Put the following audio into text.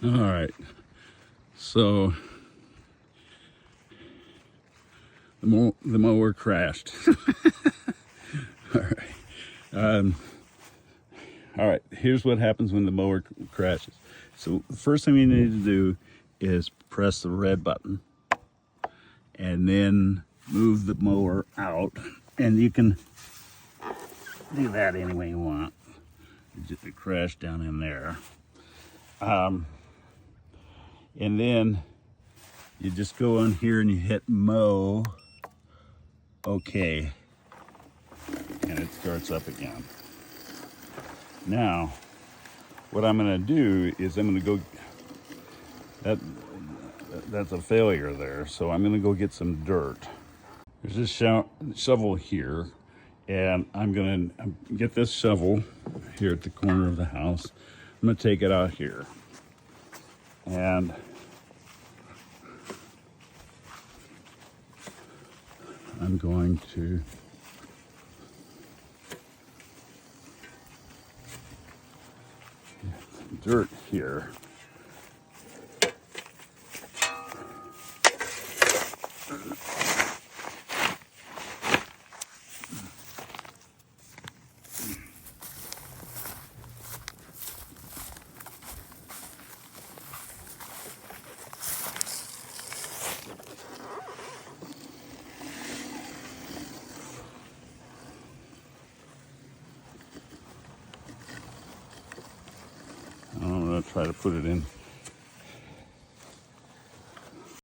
All right, so the mower crashed. All right. All right, here's what happens when the mower crashes. So the first thing you need to do is press the red button and then move the mower out. And you can do that any way you want. Just crash down in there. And then you just go on here and you hit mow. Okay. And it starts up again. Now, what I'm going to do is I'm going to go, that's a failure there, so I'm going to go get some dirt. There's this shovel here, and I'm going to get this shovel here at the corner of the house. I'm going to take it out here. And I'm going to dirt here. I'm going to try to put it in